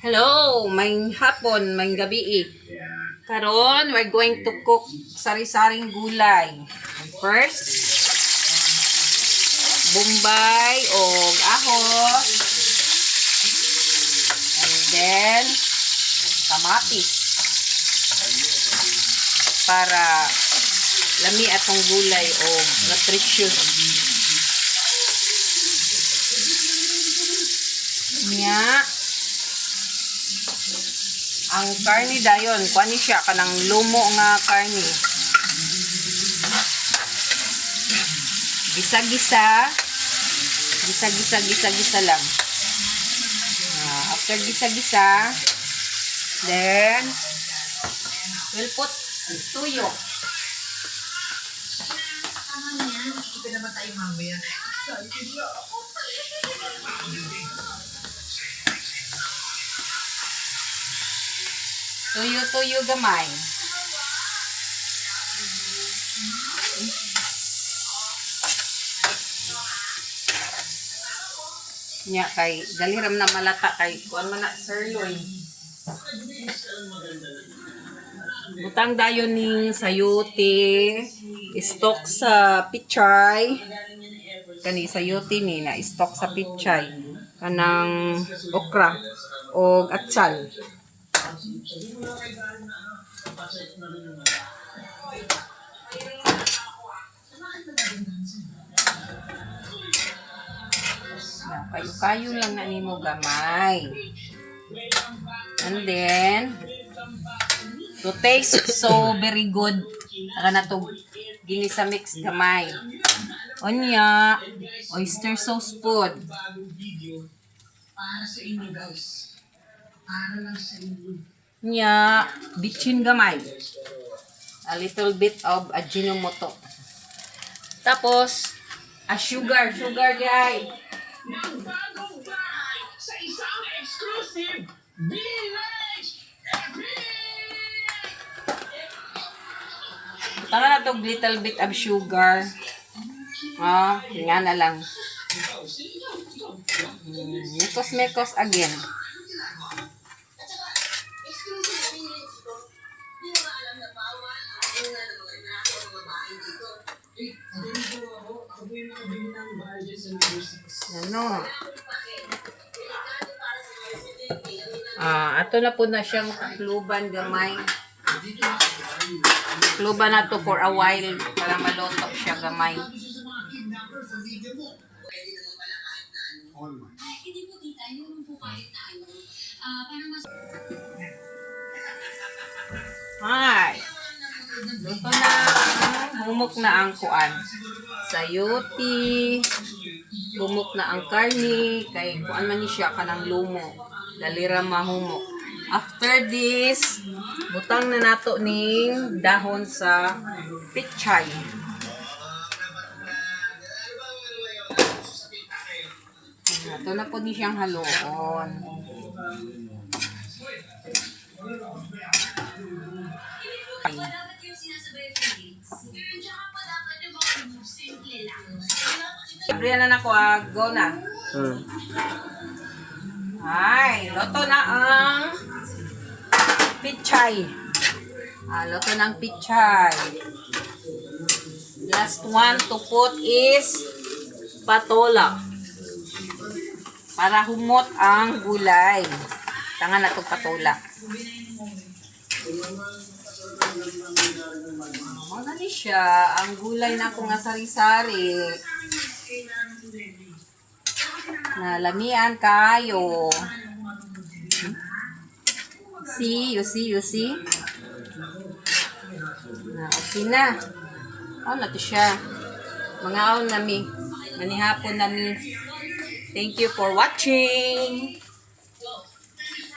Hello, may hapon, may gabi. Karon, we're going to cook sari-saring gulay. First, bombay o ahos. And then, kamatis. Para lami atong gulay o nutritious. Nya, ang karni dayon, kuani siya kanang lumo nga karni. Gisa-gisa. Gisa-gisa lang. After gisa-gisa, then we'll put tuyo. Ito naman tayo mamaya. Tuyo gamay. Nya kay daliram na malata kay kuan man na sirloin. Butang dayon ning sayote, stock sa pichay. Kani sayote ni na stock sa pichay. Kanang okra o atsal. Kayo lang na nimo gamay. And then to taste so very good. Taka na to ginisa mix gamay. Onya, oyster sauce food. Para sa inyo guys. Para lang sa inyo. Nya, bitchin gamay. A little bit of ajinomoto. Tapos, sugar guys. Ng bagong bahay sa isang exclusive Village Epic! Tama na to little bit of sugar. Nga na lang. Mekos again. Ano? Ato na po na siyang kluban gamay. Kluban na to for a while para maluto siya gamay. Hi. Luto na. Humok na ang kuan. Sayote. Humok na ang karni. Kay kuan man ni siya kanang lumo. Dalira mahumok. After this, butang na nato ning dahon sa pichay. Ito na po ni siyang haloon. Abrihan na nako, go na. Ay, loto na ang pichay. Loto ng pichay. Last one to put is patola. Para humot ang gulay. Tanga na itong patola. Magani siya. Ang gulay na kung sari-sari. Nalamian kayo. See? You see? Okay na. Na to siya. Mga nami. Manihapon nami. Thank you for watching.